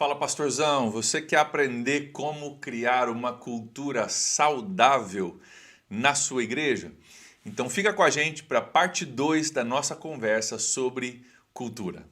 Fala, pastorzão, você quer aprender como criar uma cultura saudável na sua igreja? Então fica com a gente para a parte 2 da nossa conversa sobre cultura.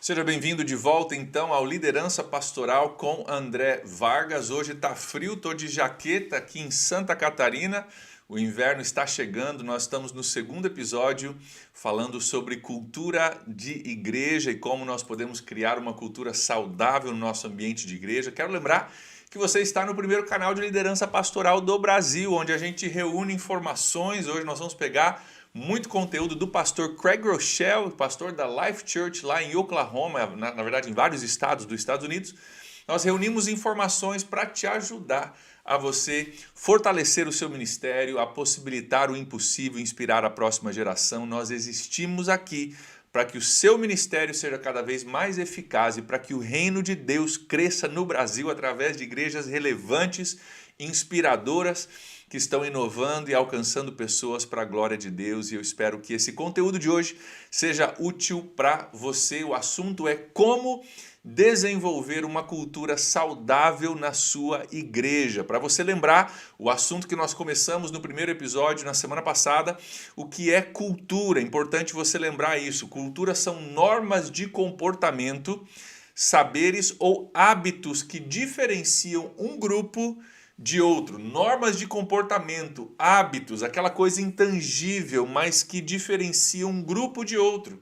Seja bem-vindo de volta então ao Liderança Pastoral com André Vargas. Hoje está frio, estou de jaqueta aqui em Santa Catarina. O inverno está chegando, nós estamos no segundo episódio falando sobre cultura de igreja e como nós podemos criar uma cultura saudável no nosso ambiente de igreja. Quero lembrar que você está no primeiro canal de liderança pastoral do Brasil, onde a gente reúne informações. Hoje nós vamos pegar muito conteúdo do pastor Craig Groeschel, pastor da Life Church lá em Oklahoma, na verdade em vários estados dos Estados Unidos. Nós reunimos informações para te ajudar a você fortalecer o seu ministério, a possibilitar o impossível, inspirar a próxima geração. Nós existimos aqui para que o seu ministério seja cada vez mais eficaz e para que o reino de Deus cresça no Brasil através de igrejas relevantes, inspiradoras, que estão inovando e alcançando pessoas para a glória de Deus, e eu espero que esse conteúdo de hoje seja útil para você. O assunto é como desenvolver uma cultura saudável na sua igreja. Para você lembrar, o assunto que nós começamos no primeiro episódio na semana passada, o que é cultura? É importante você lembrar isso. Cultura são normas de comportamento, saberes ou hábitos que diferenciam um grupo de outro, normas de comportamento, hábitos, aquela coisa intangível, mas que diferencia um grupo de outro,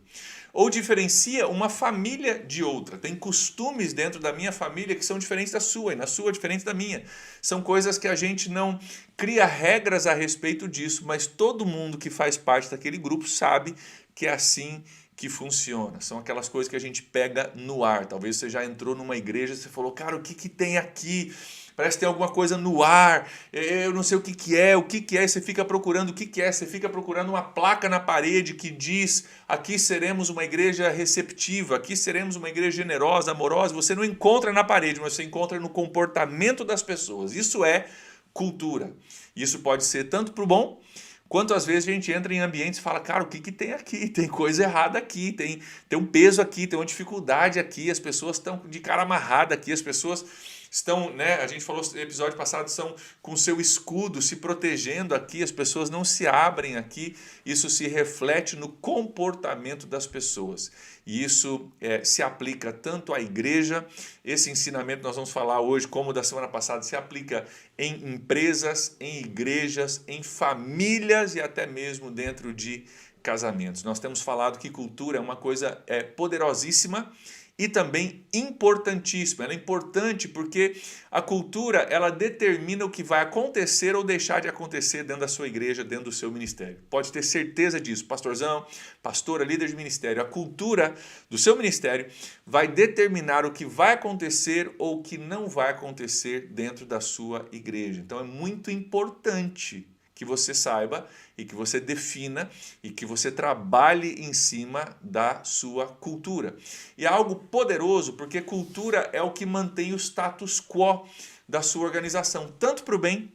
ou diferencia uma família de outra. Tem costumes dentro da minha família que são diferentes da sua, e na sua diferentes da minha. São coisas que a gente não cria regras a respeito disso, mas todo mundo que faz parte daquele grupo sabe que é assim que funciona. São aquelas coisas que a gente pega no ar. Talvez você já entrou numa igreja e você falou, cara, o que tem aqui? Parece que tem alguma coisa no ar, eu não sei o que é, e você fica procurando o que é, você fica procurando uma placa na parede que diz, aqui seremos uma igreja receptiva, aqui seremos uma igreja generosa, amorosa. Você não encontra na parede, mas você encontra no comportamento das pessoas. Isso é cultura. Isso pode ser tanto para o bom, quanto às vezes a gente entra em ambientes e fala, cara, o que tem aqui? Tem coisa errada aqui, tem um peso aqui, tem uma dificuldade aqui, as pessoas estão de cara amarrada aqui, as pessoas estão, né, a gente falou no episódio passado, estão com seu escudo se protegendo aqui, as pessoas não se abrem aqui, isso se reflete no comportamento das pessoas. E isso se aplica tanto à igreja, esse ensinamento nós vamos falar hoje, como da semana passada, se aplica em empresas, em igrejas, em famílias e até mesmo dentro de casamentos. Nós temos falado que cultura é uma coisa poderosíssima e também importantíssima. Ela é importante porque a cultura ela determina o que vai acontecer ou deixar de acontecer dentro da sua igreja, dentro do seu ministério. Pode ter certeza disso, pastorzão, pastora, líder de ministério. A cultura do seu ministério vai determinar o que vai acontecer ou o que não vai acontecer dentro da sua igreja. Então é muito importante que você saiba e que você defina e que você trabalhe em cima da sua cultura. E é algo poderoso porque cultura é o que mantém o status quo da sua organização, tanto para o bem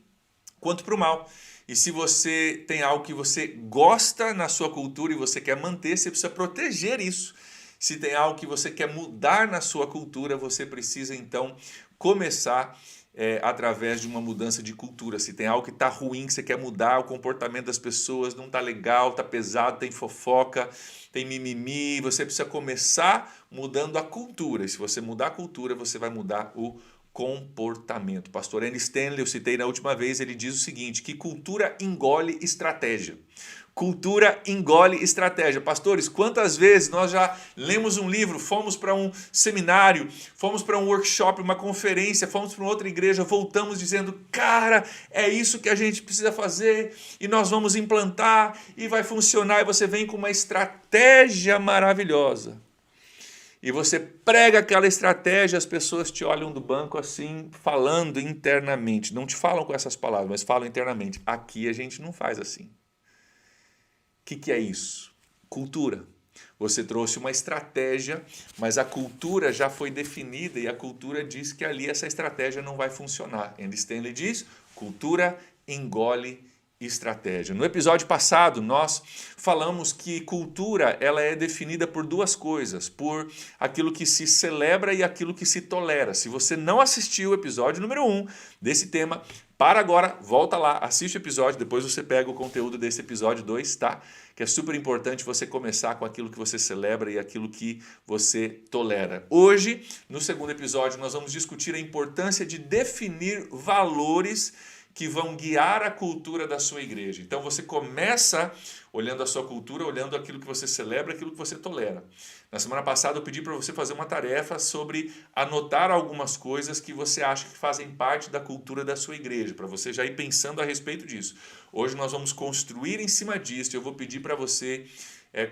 quanto para o mal. E se você tem algo que você gosta na sua cultura e você quer manter, você precisa proteger isso. Se tem algo que você quer mudar na sua cultura, você precisa então começar através de uma mudança de cultura. Se tem algo que está ruim, que você quer mudar, o comportamento das pessoas não está legal, está pesado, tem fofoca, tem mimimi, você precisa começar mudando a cultura. E se você mudar a cultura, você vai mudar o comportamento. Pastor Andy Stanley, eu citei na última vez, ele diz o seguinte, que cultura engole estratégia. Cultura engole estratégia. Pastores, quantas vezes nós já lemos um livro, fomos para um seminário, fomos para um workshop, uma conferência, fomos para uma outra igreja, voltamos dizendo, cara, é isso que a gente precisa fazer e nós vamos implantar e vai funcionar, e você vem com uma estratégia maravilhosa. e você prega aquela estratégia, as pessoas te olham do banco assim, falando internamente. Não te falam com essas palavras, mas falam internamente. Aqui a gente não faz assim. O que é isso? Cultura. Você trouxe uma estratégia, mas a cultura já foi definida e a cultura diz que ali essa estratégia não vai funcionar. Andy Stanley diz, cultura engole estratégia. No episódio passado, nós falamos que cultura ela é definida por duas coisas, por aquilo que se celebra e aquilo que se tolera. Se você não assistiu o episódio número 1 desse tema, para agora, volta lá, assiste o episódio, depois você pega o conteúdo desse episódio 2, tá? Que é super importante você começar com aquilo que você celebra e aquilo que você tolera. Hoje, no segundo episódio, nós vamos discutir a importância de definir valores que vão guiar a cultura da sua igreja. Então você começa olhando a sua cultura, olhando aquilo que você celebra, aquilo que você tolera. Na semana passada eu pedi para você fazer uma tarefa sobre anotar algumas coisas que você acha que fazem parte da cultura da sua igreja, para você já ir pensando a respeito disso. Hoje nós vamos construir em cima disso, eu vou pedir para você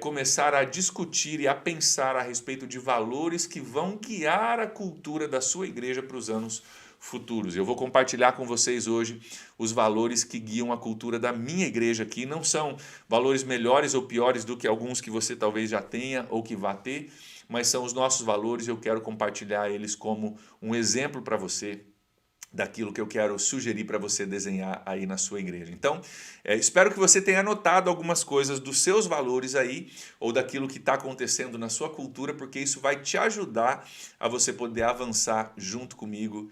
começar a discutir e a pensar a respeito de valores que vão guiar a cultura da sua igreja para os anos futuros. Eu vou compartilhar com vocês hoje os valores que guiam a cultura da minha igreja aqui. Não são valores melhores ou piores do que alguns que você talvez já tenha ou que vá ter, mas são os nossos valores e eu quero compartilhar eles como um exemplo para você daquilo que eu quero sugerir para você desenhar aí na sua igreja. Então, espero que você tenha anotado algumas coisas dos seus valores aí, ou daquilo que está acontecendo na sua cultura, porque isso vai te ajudar a você poder avançar junto comigo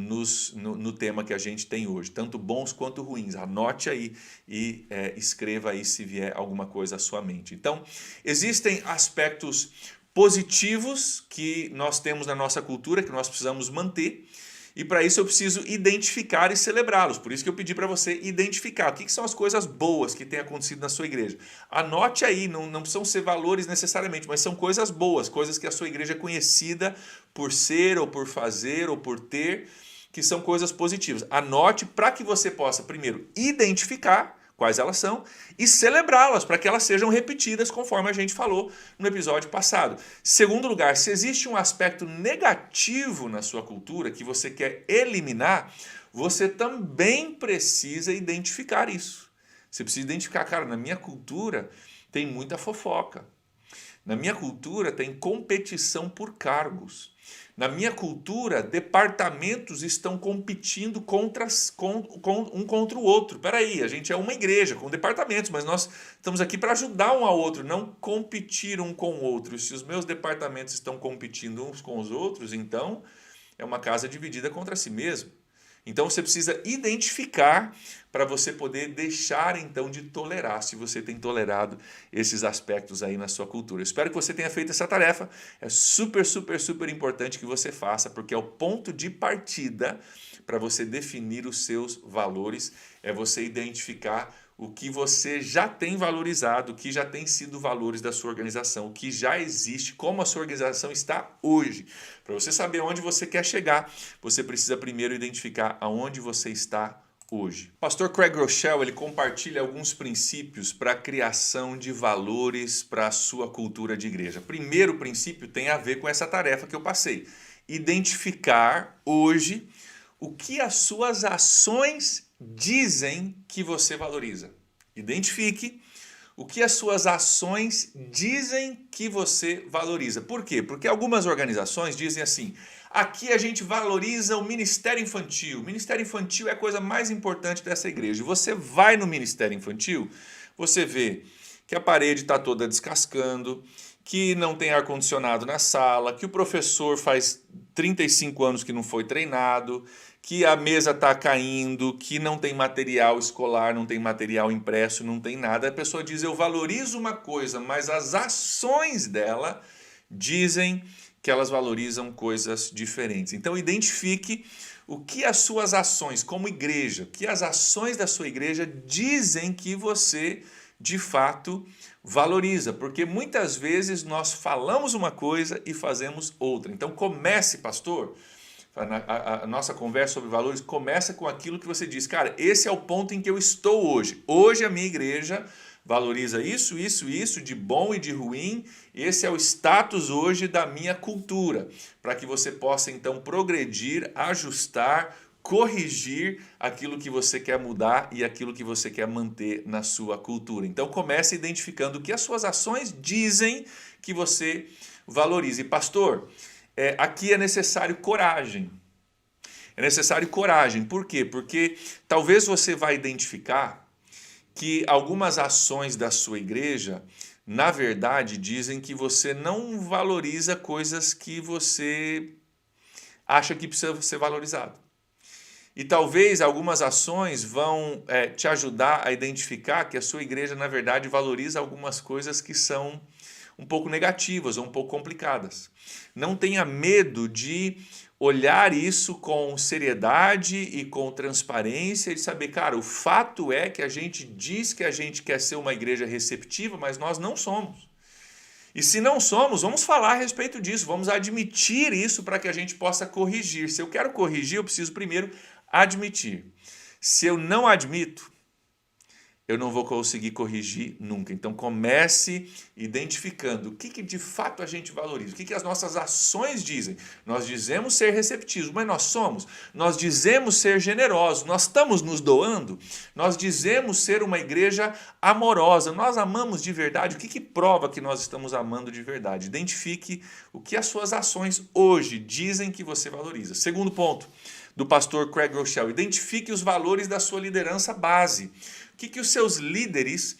no tema que a gente tem hoje, tanto bons quanto ruins. Anote aí e escreva aí se vier alguma coisa à sua mente. Então, existem aspectos positivos que nós temos na nossa cultura, que nós precisamos manter, e para isso eu preciso identificar e celebrá-los. Por isso que eu pedi para você identificar o que são as coisas boas que têm acontecido na sua igreja. Anote aí, não precisam ser valores necessariamente, mas são coisas boas, coisas que a sua igreja é conhecida por ser, ou por fazer, ou por ter, que são coisas positivas. Anote para que você possa, primeiro, identificar quais elas são e celebrá-las para que elas sejam repetidas conforme a gente falou no episódio passado. Segundo lugar, se existe um aspecto negativo na sua cultura que você quer eliminar, você também precisa identificar isso. Você precisa identificar, cara, na minha cultura tem muita fofoca. Na minha cultura tem competição por cargos. Na minha cultura, departamentos estão competindo um contra o outro. Peraí, a gente é uma igreja com departamentos, mas nós estamos aqui para ajudar um ao outro, não competir um com o outro. Se os meus departamentos estão competindo uns com os outros, então é uma casa dividida contra si mesmo. Então você precisa identificar para você poder deixar então de tolerar, se você tem tolerado esses aspectos aí na sua cultura. Eu espero que você tenha feito essa tarefa. É super, super, super importante que você faça, porque é o ponto de partida para você definir os seus valores, é você identificar o que você já tem valorizado, o que já tem sido valores da sua organização, o que já existe, como a sua organização está hoje. Para você saber onde você quer chegar, você precisa primeiro identificar aonde você está hoje. O pastor Craig Groeschel, ele compartilha alguns princípios para a criação de valores para a sua cultura de igreja. Primeiro princípio tem a ver com essa tarefa que eu passei. Identificar hoje o que as suas ações dizem que você valoriza. Identifique o que as suas ações dizem que você valoriza. Por quê? Porque algumas organizações dizem assim, aqui a gente valoriza o ministério infantil. O ministério infantil é a coisa mais importante dessa igreja. E você vai no ministério infantil, você vê que a parede está toda descascando, que não tem ar-condicionado na sala, que o professor faz 35 anos que não foi treinado, que a mesa está caindo, que não tem material escolar, não tem material impresso, não tem nada. A pessoa diz, eu valorizo uma coisa, mas as ações dela dizem que elas valorizam coisas diferentes. Então identifique o que as suas ações como igreja, que as ações da sua igreja dizem que você de fato valoriza, porque muitas vezes nós falamos uma coisa e fazemos outra. Então comece, pastor, a nossa conversa sobre valores começa com aquilo que você diz, cara, esse é o ponto em que eu estou hoje. Hoje a minha igreja valoriza isso, isso, isso, de bom e de ruim. Esse é o status hoje da minha cultura, para que você possa então progredir, ajustar, corrigir aquilo que você quer mudar e aquilo que você quer manter na sua cultura. Então comece identificando o que as suas ações dizem que você valoriza. E pastor, aqui é necessário coragem. É necessário coragem. Por quê? Porque talvez você vai identificar que algumas ações da sua igreja, na verdade, dizem que você não valoriza coisas que você acha que precisa ser valorizado. E talvez algumas ações vão te ajudar a identificar que a sua igreja, na verdade, valoriza algumas coisas que são um pouco negativas ou um pouco complicadas. Não tenha medo de olhar isso com seriedade e com transparência e de saber, cara, o fato é que a gente diz que a gente quer ser uma igreja receptiva, mas nós não somos. E se não somos, vamos falar a respeito disso, vamos admitir isso para que a gente possa corrigir. Se eu quero corrigir, eu preciso primeiro admitir. Se eu não admito, eu não vou conseguir corrigir nunca. Então comece identificando o que de fato a gente valoriza, o que as nossas ações dizem. Nós dizemos ser receptivos, mas nós somos. Nós dizemos ser generosos, nós estamos nos doando. Nós dizemos ser uma igreja amorosa, nós amamos de verdade. O que prova que nós estamos amando de verdade? Identifique o que as suas ações hoje dizem que você valoriza. Segundo ponto do pastor Craig Groeschel, identifique os valores da sua liderança base. O que os seus líderes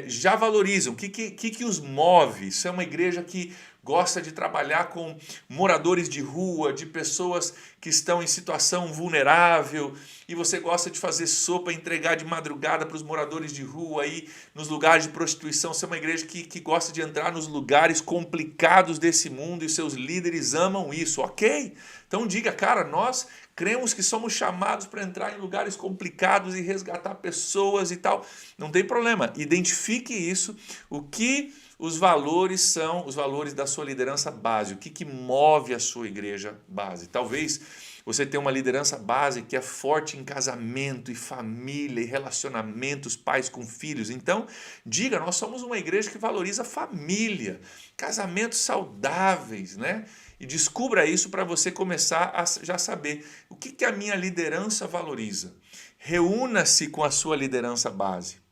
já valorizam? O que os move? Isso é uma igreja que gosta de trabalhar com moradores de rua, de pessoas que estão em situação vulnerável, e você gosta de fazer sopa, entregar de madrugada para os moradores de rua, aí, nos lugares de prostituição. Você é uma igreja que gosta de entrar nos lugares complicados desse mundo e seus líderes amam isso, ok? Então diga, cara, nós cremos que somos chamados para entrar em lugares complicados e resgatar pessoas e tal. Não tem problema. Identifique isso. O que os valores são, os valores da sua liderança base. O que move a sua igreja base. Talvez você tenha uma liderança base que é forte em casamento e família e relacionamentos, pais com filhos. Então, diga, nós somos uma igreja que valoriza família, casamentos saudáveis, né? E descubra isso para você começar a já saber o que a minha liderança valoriza. Reúna-se com a sua liderança base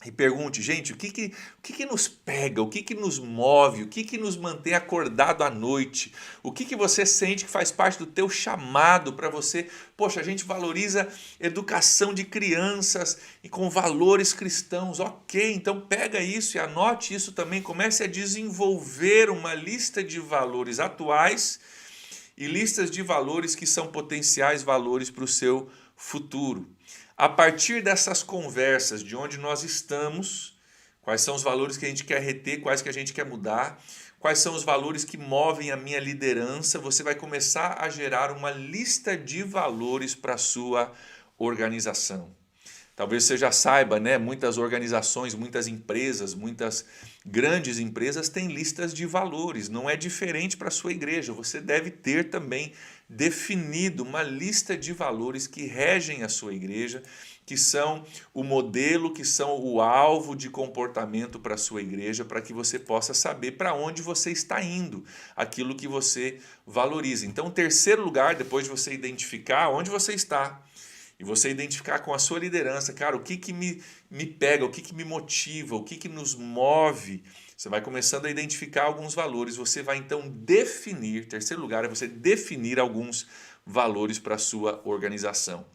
e pergunte, gente, o que nos pega, o que nos move, o que nos mantém acordado à noite, o que você sente que faz parte do teu chamado para você. Poxa, a gente valoriza educação de crianças e com valores cristãos, ok, então pega isso e anote isso também, comece a desenvolver uma lista de valores atuais e listas de valores que são potenciais valores para o seu futuro. A partir dessas conversas, de onde nós estamos, quais são os valores que a gente quer reter, quais que a gente quer mudar, quais são os valores que movem a minha liderança, você vai começar a gerar uma lista de valores para a sua organização. Talvez você já saiba, né? Muitas organizações, muitas empresas, muitas grandes empresas têm listas de valores. Não é diferente para a sua igreja. Você deve ter também definido uma lista de valores que regem a sua igreja, que são o modelo, que são o alvo de comportamento para a sua igreja, para que você possa saber para onde você está indo, aquilo que você valoriza. Então, terceiro lugar, depois de você identificar onde você está, e você identificar com a sua liderança, cara, o que me pega, o que me motiva, o que nos move. Você vai começando a identificar alguns valores, você vai então definir, terceiro lugar é você definir alguns valores para a sua organização.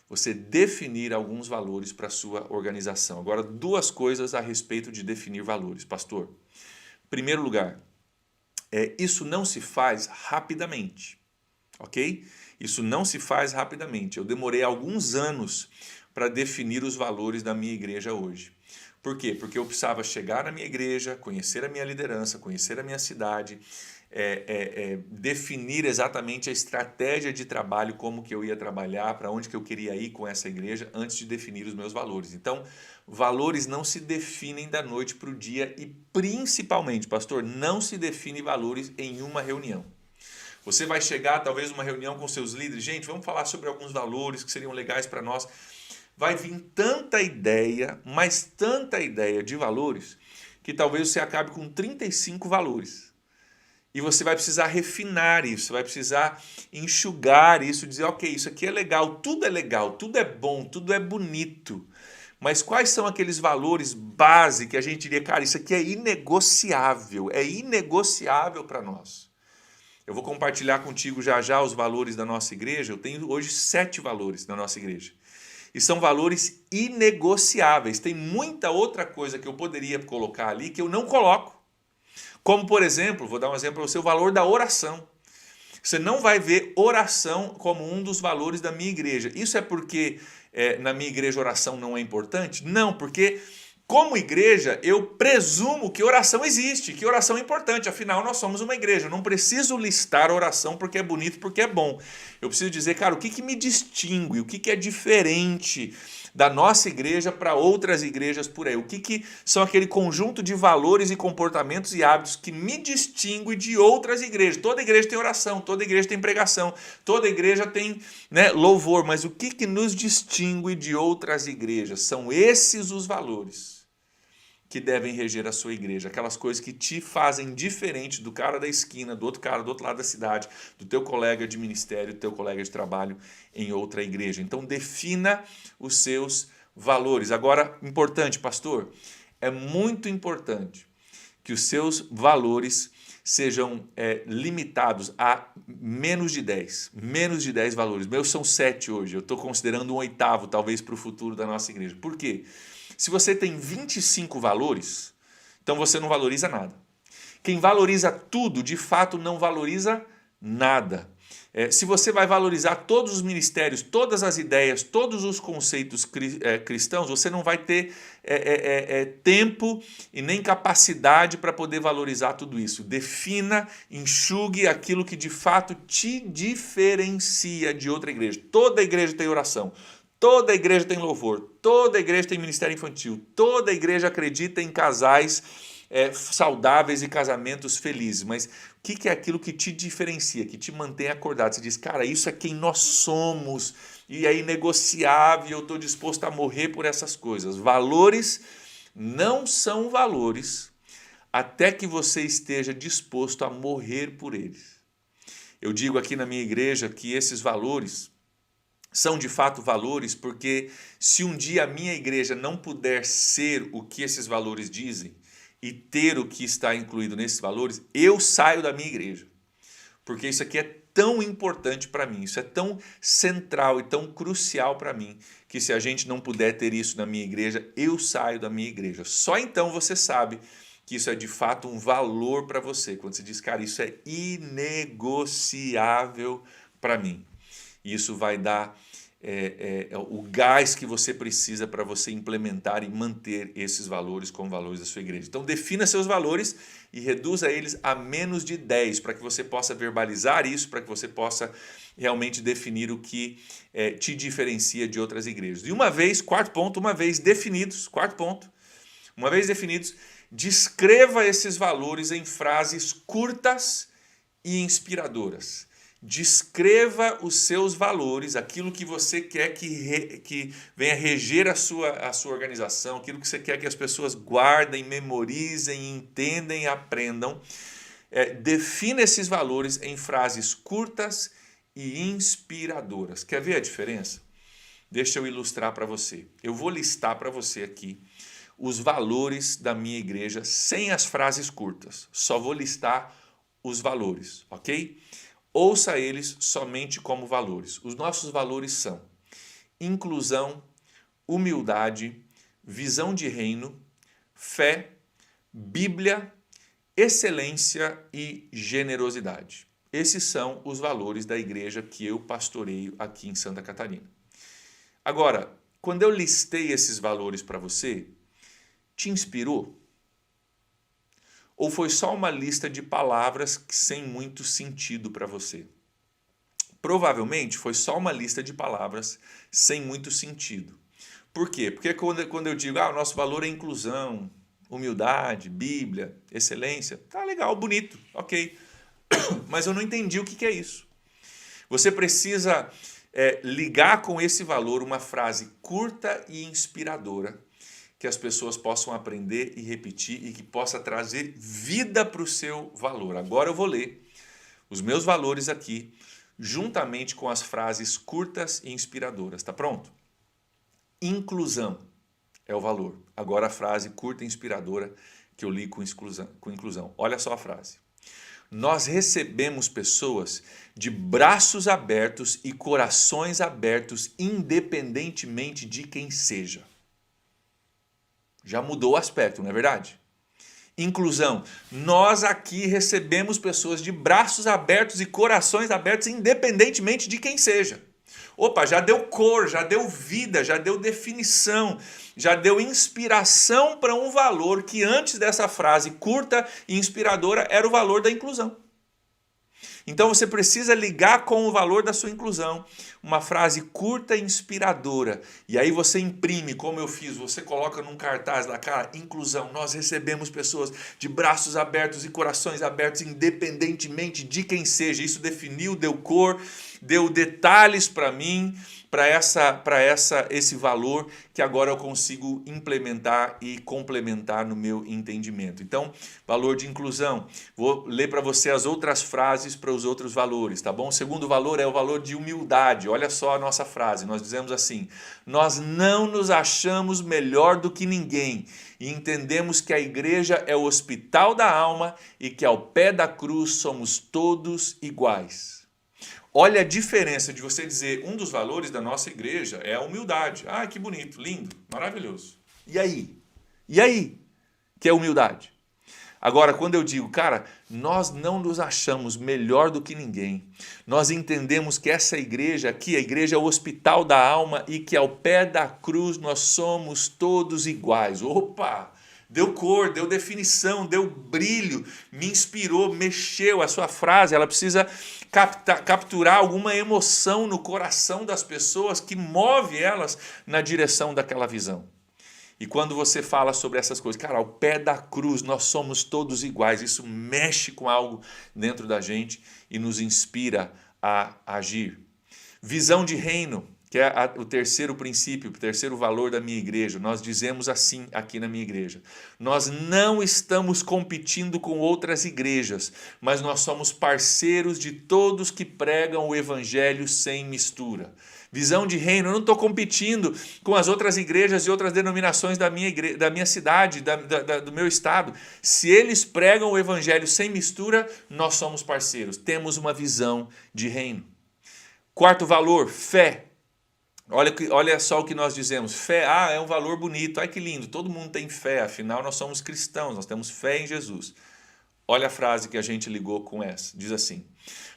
Você definir alguns valores para a sua organização. Agora, duas coisas a respeito de definir valores, pastor. Primeiro lugar, isso não se faz rapidamente, ok? Isso não se faz rapidamente. Eu demorei alguns anos para definir os valores da minha igreja hoje. Por quê? Porque eu precisava chegar na minha igreja, conhecer a minha liderança, conhecer a minha cidade, definir exatamente a estratégia de trabalho, como que eu ia trabalhar, para onde que eu queria ir com essa igreja, antes de definir os meus valores. Então, valores não se definem da noite para o dia e, principalmente, pastor, não se define valores em uma reunião. Você vai chegar, talvez, numa reunião com seus líderes. Gente, vamos falar sobre alguns valores que seriam legais para nós. vai vir tanta ideia, mas tanta ideia de valores, que talvez você acabe com 35 valores. E você vai precisar refinar isso, vai precisar enxugar isso, dizer, ok, isso aqui é legal, tudo é bom, tudo é bonito. Mas quais são aqueles valores base que a gente diria, cara, isso aqui é inegociável para nós. Eu vou compartilhar contigo já já os valores da nossa igreja. Eu tenho hoje 7 valores da nossa igreja. E são valores inegociáveis. Tem muita outra coisa que eu poderia colocar ali que eu não coloco. Como, por exemplo, vou dar um exemplo para você, o valor da oração. Você não vai ver oração como um dos valores da minha igreja. Isso é porque na minha igreja oração não é importante? Não, porque como igreja eu presumo que oração existe, que oração é importante. Afinal, nós somos uma igreja. Eu não preciso listar oração porque é bonito, porque é bom. Eu preciso dizer, cara, o que me distingue, o que é diferente da nossa igreja para outras igrejas por aí? O que são aquele conjunto de valores e comportamentos e hábitos que me distingue de outras igrejas? Toda igreja tem oração, toda igreja tem pregação, toda igreja tem, né, louvor, mas o que nos distingue de outras igrejas? São esses os valores que devem reger a sua igreja, aquelas coisas que te fazem diferente do cara da esquina, do outro cara do outro lado da cidade, do teu colega de ministério, do teu colega de trabalho em outra igreja. Então defina os seus valores. Agora, importante, pastor, é muito importante que os seus valores sejam limitados a menos de 10 valores. Meus são 7 hoje, eu estou considerando um 8º talvez para o futuro da nossa igreja. Por quê? Se você tem 25 valores, então você não valoriza nada. Quem valoriza tudo, de fato, não valoriza nada. Se você vai valorizar todos os ministérios, todas as ideias, todos os conceitos cristãos, você não vai ter tempo e nem capacidade para poder valorizar tudo isso. Defina, enxugue aquilo que de fato te diferencia de outra igreja. Toda igreja tem oração. Toda igreja tem louvor, toda igreja tem ministério infantil, toda igreja acredita em casais saudáveis e casamentos felizes. Mas o que é aquilo que te diferencia, que te mantém acordado? Você diz, cara, isso é quem nós somos e é inegociável, eu estou disposto a morrer por essas coisas. Valores não são valores até que você esteja disposto a morrer por eles. Eu digo aqui na minha igreja que esses valores são de fato valores, porque se um dia a minha igreja não puder ser o que esses valores dizem e ter o que está incluído nesses valores, eu saio da minha igreja. Porque isso aqui é tão importante para mim, isso é tão central e tão crucial para mim, que se a gente não puder ter isso na minha igreja, eu saio da minha igreja. Só então você sabe que isso é de fato um valor para você, quando você diz, cara, isso é inegociável para mim. Isso vai dar o gás que você precisa para você implementar e manter esses valores como valores da sua igreja. Então defina seus valores e reduza eles a menos de 10, para que você possa verbalizar isso, para que você possa realmente definir o que te diferencia de outras igrejas. E uma vez definidos, descreva esses valores em frases curtas e inspiradoras. Descreva os seus valores, aquilo que você quer que venha reger a sua organização, aquilo que você quer que as pessoas guardem, memorizem, entendem e aprendam. Defina esses valores em frases curtas e inspiradoras. Quer ver a diferença? Deixa eu ilustrar para você. Eu vou listar para você aqui os valores da minha igreja sem as frases curtas. Só vou listar os valores, ok? Ouça eles somente como valores. Os nossos valores são inclusão, humildade, visão de reino, fé, Bíblia, excelência e generosidade. Esses são os valores da igreja que eu pastoreio aqui em Santa Catarina. Agora, quando eu listei esses valores para você, te inspirou? Ou foi só uma lista de palavras sem muito sentido para você? Provavelmente foi só uma lista de palavras sem muito sentido. Por quê? Porque quando eu digo, o nosso valor é inclusão, humildade, Bíblia, excelência, tá legal, bonito, ok. Mas eu não entendi o que é isso. Você precisa ligar com esse valor uma frase curta e inspiradora, que as pessoas possam aprender e repetir e que possa trazer vida para o seu valor. Agora eu vou ler os meus valores aqui, juntamente com as frases curtas e inspiradoras. Tá pronto? Inclusão é o valor. Agora a frase curta e inspiradora que eu li com inclusão. Olha só a frase. Nós recebemos pessoas de braços abertos e corações abertos, independentemente de quem seja. Já mudou o aspecto, não é verdade? Inclusão. Nós aqui recebemos pessoas de braços abertos e corações abertos, independentemente de quem seja. Opa, já deu cor, já deu vida, já deu definição, já deu inspiração para um valor que antes dessa frase curta e inspiradora era o valor da inclusão. Então você precisa ligar com o valor da sua inclusão, uma frase curta e inspiradora. E aí você imprime, como eu fiz, você coloca num cartaz lá, cara, inclusão. Nós recebemos pessoas de braços abertos e corações abertos, independentemente de quem seja. Isso definiu, deu cor, deu detalhes para mim, para esse valor que agora eu consigo implementar e complementar no meu entendimento. Então, valor de inclusão. Vou ler para você as outras frases para os outros valores, tá bom? O segundo valor é o valor de humildade. Olha só a nossa frase. Nós dizemos assim: nós não nos achamos melhor do que ninguém e entendemos que a igreja é o hospital da alma e que ao pé da cruz somos todos iguais. Olha a diferença de você dizer um dos valores da nossa igreja é a humildade. Ah, que bonito, lindo, maravilhoso. E aí? E aí? Que é humildade. Agora, quando eu digo, cara, nós não nos achamos melhor do que ninguém. Nós entendemos que essa igreja aqui, a igreja é o hospital da alma e que ao pé da cruz nós somos todos iguais. Opa! Deu cor, deu definição, deu brilho, me inspirou, mexeu. A sua frase, ela precisa capturar alguma emoção no coração das pessoas que move elas na direção daquela visão. E quando você fala sobre essas coisas, cara, ao pé da cruz nós somos todos iguais. Isso mexe com algo dentro da gente e nos inspira a agir. Visão de reino, que é o terceiro princípio, o terceiro valor da minha igreja. Nós dizemos assim aqui na minha igreja: nós não estamos competindo com outras igrejas, mas nós somos parceiros de todos que pregam o evangelho sem mistura. Visão de reino, eu não estou competindo com as outras igrejas e outras denominações da minha cidade, do meu estado. Se eles pregam o evangelho sem mistura, nós somos parceiros. Temos uma visão de reino. Quarto valor, fé. Olha só o que nós dizemos. Fé, é um valor bonito. Ai, que lindo, todo mundo tem fé. Afinal, nós somos cristãos, nós temos fé em Jesus. Olha a frase que a gente ligou com essa. Diz assim: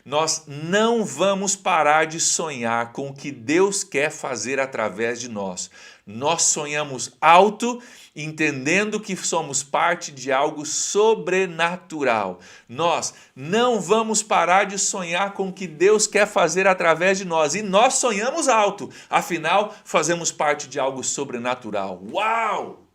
nós não vamos parar de sonhar com o que Deus quer fazer através de nós. Nós sonhamos alto, entendendo que somos parte de algo sobrenatural. Nós não vamos parar de sonhar com o que Deus quer fazer através de nós. E nós sonhamos alto, afinal, fazemos parte de algo sobrenatural. Uau!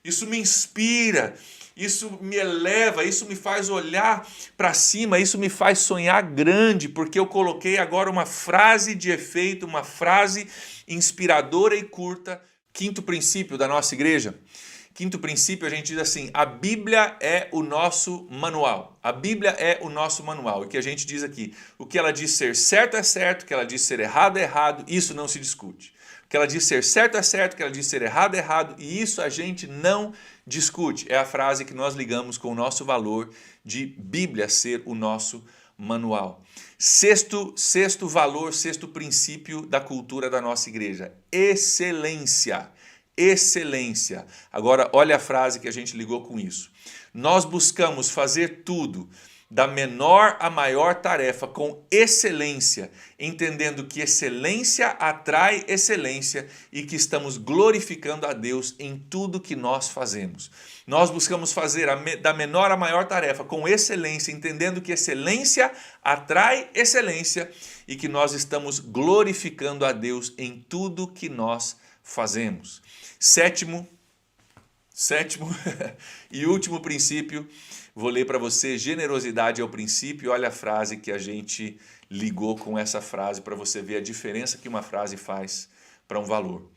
Isso me inspira. Isso me eleva, isso me faz olhar para cima, isso me faz sonhar grande, porque eu coloquei agora uma frase de efeito, uma frase inspiradora e curta. Quinto princípio da nossa igreja. Quinto princípio, a gente diz assim: a Bíblia é o nosso manual. A Bíblia é o nosso manual. E que a gente diz aqui: o que ela diz ser certo é certo, o que ela diz ser errado é errado, isso não se discute. O que ela diz ser certo é certo, o que ela diz ser errado é errado, e isso a gente não discute. É a frase que nós ligamos com o nosso valor de Bíblia ser o nosso manual. Sexto valor, sexto princípio da cultura da nossa igreja: excelência. Excelência. Agora, olha a frase que a gente ligou com isso. Nós buscamos fazer tudo da menor à maior tarefa com excelência, entendendo que excelência atrai excelência e que estamos glorificando a Deus em tudo que nós fazemos. Nós buscamos fazer da menor à maior tarefa com excelência, entendendo que excelência atrai excelência e que nós estamos glorificando a Deus em tudo que nós fazemos. Sétimo Sétimo e último princípio, vou ler para você: generosidade é o princípio. Olha a frase que a gente ligou com essa frase para você ver a diferença que uma frase faz para um valor.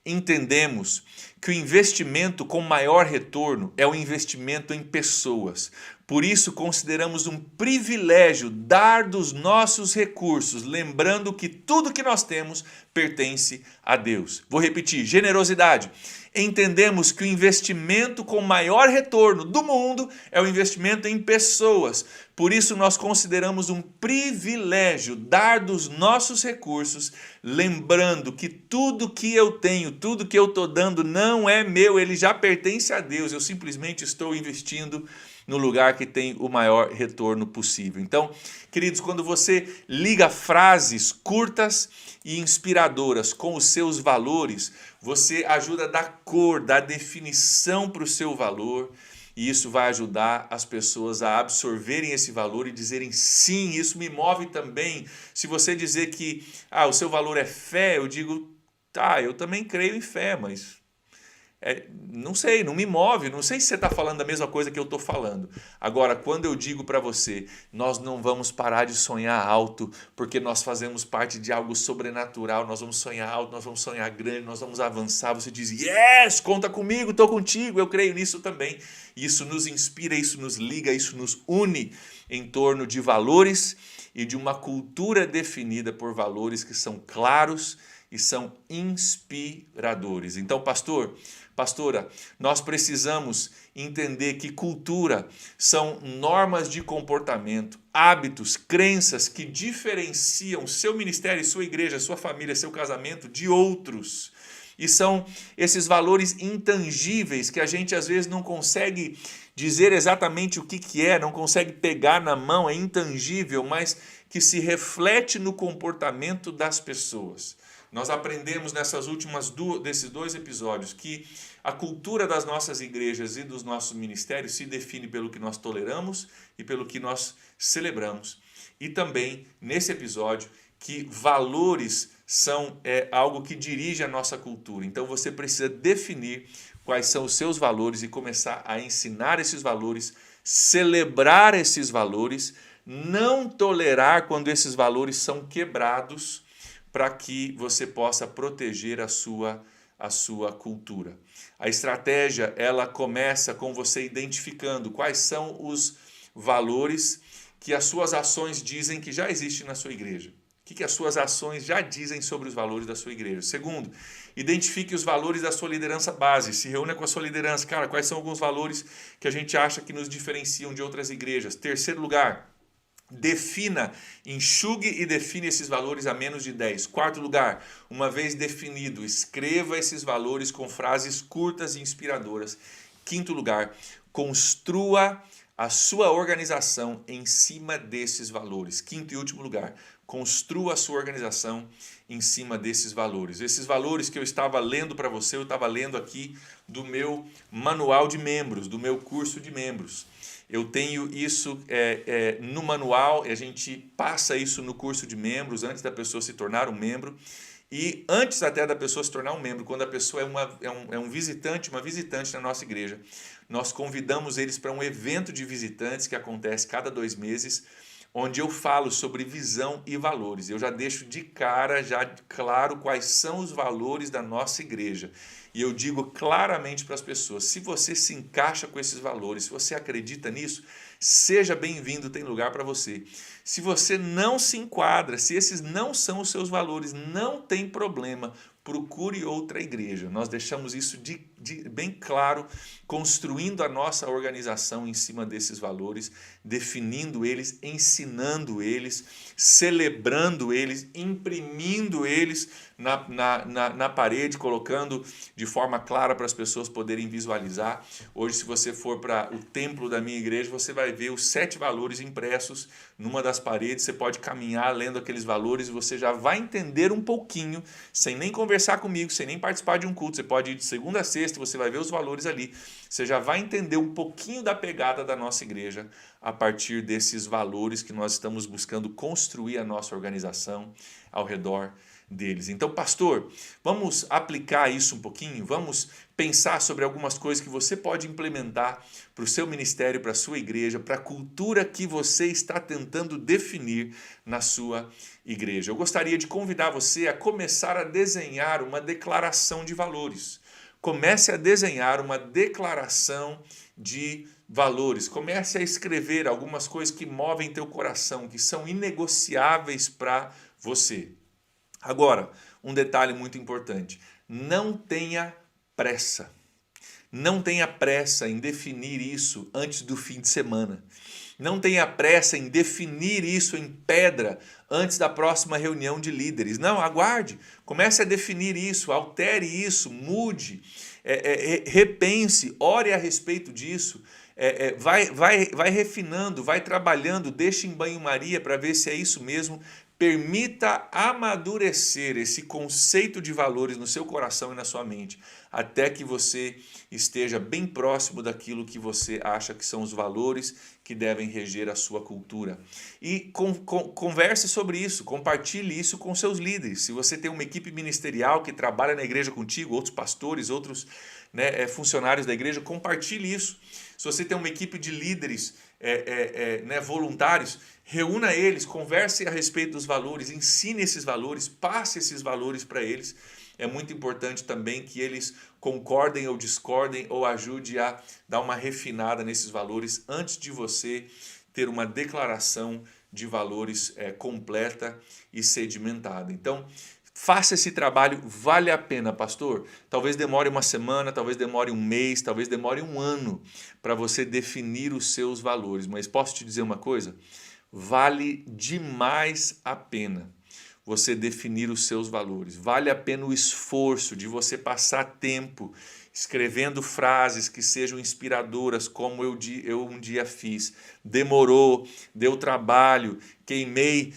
Entendemos que o investimento com maior retorno é o investimento em pessoas. Por isso, consideramos um privilégio dar dos nossos recursos, lembrando que tudo que nós temos pertence a Deus. Vou repetir: generosidade. Entendemos que o investimento com maior retorno do mundo é o investimento em pessoas. Por isso, nós consideramos um privilégio dar dos nossos recursos, lembrando que tudo que eu tenho, tudo que eu estou dando não é meu, ele já pertence a Deus. Eu simplesmente estou investindo no lugar que tem o maior retorno possível. Então, queridos, quando você liga frases curtas e inspiradoras com os seus valores, você ajuda a dar cor, dar definição para o seu valor, e isso vai ajudar as pessoas a absorverem esse valor e dizerem: sim, isso me move também. Se você dizer que o seu valor é fé, eu digo: tá, eu também creio em fé, mas não sei, não me move, não sei se você está falando a mesma coisa que eu estou falando. Agora, quando eu digo para você, nós não vamos parar de sonhar alto, porque nós fazemos parte de algo sobrenatural, nós vamos sonhar alto, nós vamos sonhar grande, nós vamos avançar, você diz: yes, conta comigo, estou contigo, eu creio nisso também. Isso nos inspira, isso nos liga, isso nos une em torno de valores e de uma cultura definida por valores que são claros e são inspiradores. Então, pastora, nós precisamos entender que cultura são normas de comportamento, hábitos, crenças que diferenciam seu ministério, sua igreja, sua família, seu casamento de outros. E são esses valores intangíveis que a gente às vezes não consegue dizer exatamente o que é, não consegue pegar na mão, é intangível, mas que se reflete no comportamento das pessoas. Nós aprendemos desses 2 episódios que a cultura das nossas igrejas e dos nossos ministérios se define pelo que nós toleramos e pelo que nós celebramos. E também, nesse episódio, que valores são algo que dirige a nossa cultura. Então você precisa definir quais são os seus valores e começar a ensinar esses valores, celebrar esses valores, não tolerar quando esses valores são quebrados, para que você possa proteger a sua cultura. A estratégia, ela começa com você identificando quais são os valores que as suas ações dizem que já existem na sua igreja. O que as suas ações já dizem sobre os valores da sua igreja? Segundo, identifique os valores da sua liderança base. Se reúna com a sua liderança. Cara, quais são alguns valores que a gente acha que nos diferenciam de outras igrejas? Terceiro lugar, enxugue e define esses valores a menos de 10. Quarto lugar, uma vez definido, escreva esses valores com frases curtas e inspiradoras. Quinto lugar, construa a sua organização em cima desses valores. Quinto e último lugar, construa a sua organização em cima desses valores. Esses valores que eu estava lendo para você, eu estava lendo aqui do meu manual de membros, do meu curso de membros. Eu tenho isso no manual, a gente passa isso no curso de membros antes da pessoa se tornar um membro. E antes até da pessoa se tornar um membro, quando a pessoa é um visitante, uma visitante na nossa igreja, nós convidamos eles para um evento de visitantes que acontece cada 2 meses, onde eu falo sobre visão e valores. Eu já deixo de cara, já claro quais são os valores da nossa igreja. E eu digo claramente para as pessoas: se você se encaixa com esses valores, se você acredita nisso, seja bem-vindo, tem lugar para você. Se você não se enquadra, se esses não são os seus valores, não tem problema, procure outra igreja. Nós deixamos isso bem claro, construindo a nossa organização em cima desses valores, definindo eles, ensinando eles, celebrando eles, imprimindo eles na parede, colocando de forma clara para as pessoas poderem visualizar. Hoje, se você for para o templo da minha igreja, você vai ver os 7 valores impressos numa das paredes. Você pode caminhar lendo aqueles valores e você já vai entender um pouquinho, sem nem conversar comigo, sem nem participar de um culto. Você pode ir de segunda a sexta, você vai ver os valores ali. Você já vai entender um pouquinho da pegada da nossa igreja a partir desses valores que nós estamos buscando construir a nossa organização ao redor deles. Então, pastor, vamos aplicar isso um pouquinho? Vamos pensar sobre algumas coisas que você pode implementar para o seu ministério, para a sua igreja, para a cultura que você está tentando definir na sua igreja. Eu gostaria de convidar você a começar a desenhar uma declaração de valores. Comece a desenhar uma declaração de valores. Comece a escrever algumas coisas que movem teu coração, que são inegociáveis para você. Agora, um detalhe muito importante. Não tenha pressa. Não tenha pressa em definir isso antes do fim de semana. Não tenha pressa em definir isso em pedra antes da próxima reunião de líderes. Não, aguarde. Comece a definir isso, altere isso, mude, repense, ore a respeito disso. Vai refinando, vai trabalhando, deixe em banho-maria para ver se é isso mesmo. Permita amadurecer esse conceito de valores no seu coração e na sua mente, até que você esteja bem próximo daquilo que você acha que são os valores que devem reger a sua cultura. E converse sobre isso, compartilhe isso com seus líderes. Se você tem uma equipe ministerial que trabalha na igreja contigo, outros pastores, outros funcionários da igreja, compartilhe isso. Se você tem uma equipe de líderes voluntários, reúna eles, converse a respeito dos valores, ensine esses valores, passe esses valores para eles. É muito importante também que eles concordem ou discordem ou ajude a dar uma refinada nesses valores antes de você ter uma declaração de valores completa e sedimentada. Então, faça esse trabalho, vale a pena, pastor. Talvez demore uma semana, talvez demore um mês, talvez demore um ano para você definir os seus valores. Mas posso te dizer uma coisa? Vale demais a pena você definir os seus valores. Vale a pena o esforço de você passar tempo escrevendo frases que sejam inspiradoras, como eu um dia fiz. Demorou, deu trabalho, queimei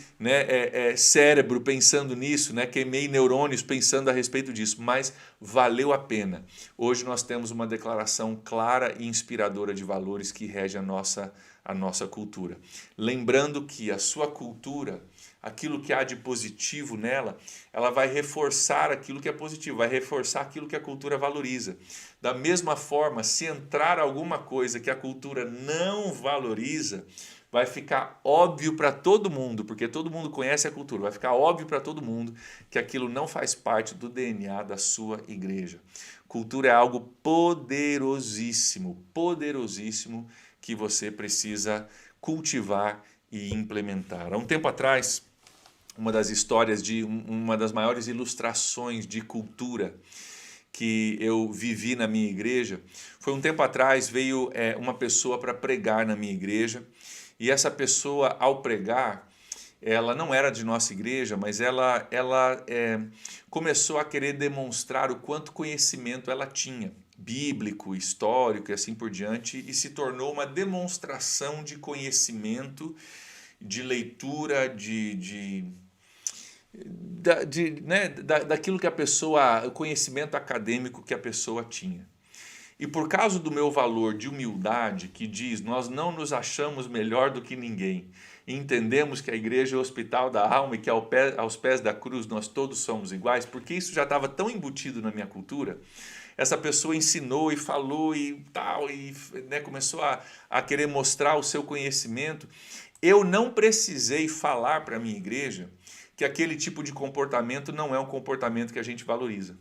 cérebro pensando nisso, queimei neurônios pensando a respeito disso, mas valeu a pena. Hoje nós temos uma declaração clara e inspiradora de valores que rege a nossa cultura. Lembrando que a sua cultura, aquilo que há de positivo nela, ela vai reforçar aquilo que é positivo, vai reforçar aquilo que a cultura valoriza. Da mesma forma, se entrar alguma coisa que a cultura não valoriza, vai ficar óbvio para todo mundo, porque todo mundo conhece a cultura, vai ficar óbvio para todo mundo que aquilo não faz parte do DNA da sua igreja. Cultura é algo poderosíssimo, poderosíssimo, que você precisa cultivar e implementar. Há um tempo atrás, uma das histórias de uma das maiores ilustrações de cultura que eu vivi na minha igreja, foi um tempo atrás, veio uma pessoa para pregar na minha igreja, e essa pessoa, ao pregar, ela não era de nossa igreja, mas ela começou a querer demonstrar o quanto conhecimento ela tinha, bíblico, histórico e assim por diante, e se tornou uma demonstração de conhecimento, de leitura, daquilo que a pessoa, o conhecimento acadêmico que a pessoa tinha. E por causa do meu valor de humildade, que diz, nós não nos achamos melhor do que ninguém, e entendemos que a igreja é o hospital da alma e que aos pés da cruz nós todos somos iguais, porque isso já estava tão embutido na minha cultura, essa pessoa ensinou e falou e tal, e começou a querer mostrar o seu conhecimento. Eu não precisei falar para a minha igreja que aquele tipo de comportamento não é um comportamento que a gente valoriza.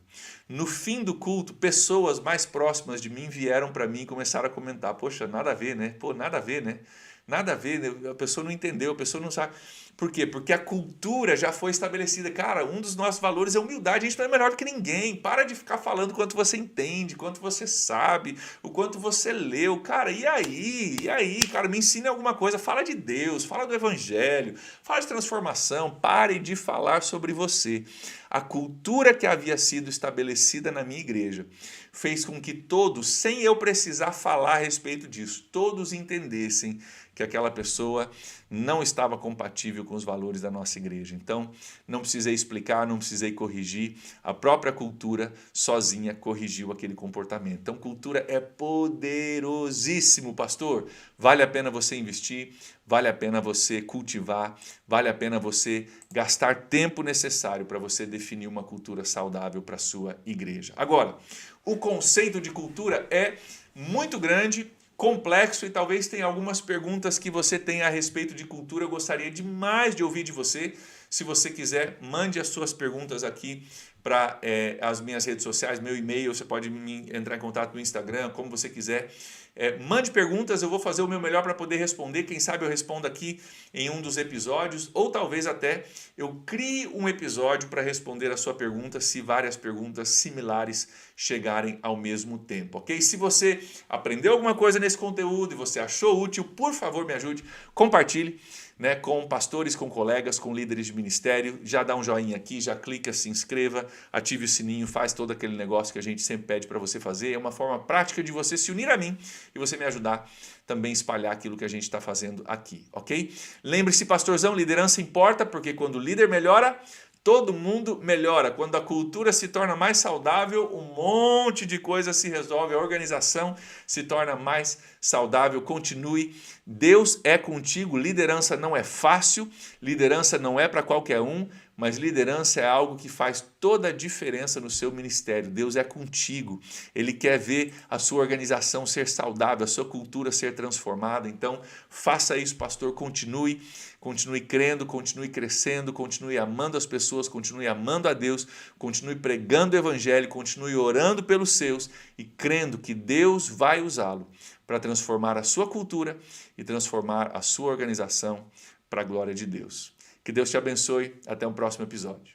No fim do culto, pessoas mais próximas de mim vieram para mim e começaram a comentar, poxa, nada a ver, né? Pô, nada a ver, né? Nada a ver, né? A pessoa não entendeu, a pessoa não sabe. Por quê? Porque a cultura já foi estabelecida. Cara, um dos nossos valores é humildade, a gente não é melhor do que ninguém. Para de ficar falando o quanto você entende, quanto você sabe, o quanto você leu. Cara, e aí? E aí? Cara, me ensine alguma coisa, fala de Deus, fala do Evangelho, fala de transformação, pare de falar sobre você. A cultura que havia sido estabelecida na minha igreja fez com que todos, sem eu precisar falar a respeito disso, todos entendessem que aquela pessoa não estava compatível com os valores da nossa igreja. Então, não precisei explicar, não precisei corrigir, a própria cultura sozinha corrigiu aquele comportamento. Então, cultura é poderosíssimo, pastor. Vale a pena você investir, vale a pena você cultivar, vale a pena você gastar tempo necessário para você definir uma cultura saudável para a sua igreja. Agora, o conceito de cultura é muito grande, complexo e talvez tenha algumas perguntas que você tenha a respeito de cultura. Eu gostaria demais de ouvir de você. Se você quiser, mande as suas perguntas aqui para as minhas redes sociais, meu e-mail, você pode entrar em contato no Instagram, como você quiser. Mande perguntas, eu vou fazer o meu melhor para poder responder. Quem sabe eu respondo aqui em um dos episódios, ou talvez até eu crie um episódio para responder a sua pergunta, se várias perguntas similares chegarem ao mesmo tempo, ok? Se você aprendeu alguma coisa nesse conteúdo e você achou útil, por favor me ajude, compartilhe, né, com pastores, com colegas, com líderes de ministério. Já dá um joinha aqui, já clica, se inscreva, ative o sininho, faz todo aquele negócio que a gente sempre pede para você fazer. É uma forma prática de você se unir a mim e você me ajudar também a espalhar aquilo que a gente está fazendo aqui, ok? Lembre-se, pastorzão, liderança importa, porque quando o líder melhora, todo mundo melhora. Quando a cultura se torna mais saudável, um monte de coisa se resolve, a organização se torna mais saudável. Continue. Deus é contigo. Liderança não é fácil, liderança não é para qualquer um, mas liderança é algo que faz toda a diferença no seu ministério. Deus é contigo. Ele quer ver a sua organização ser saudável, a sua cultura ser transformada. Então, faça isso, pastor. Continue crendo, continue crescendo, continue amando as pessoas, continue amando a Deus, continue pregando o evangelho, continue orando pelos seus e crendo que Deus vai usá-lo para transformar a sua cultura e transformar a sua organização para a glória de Deus. Que Deus te abençoe. Até o próximo episódio.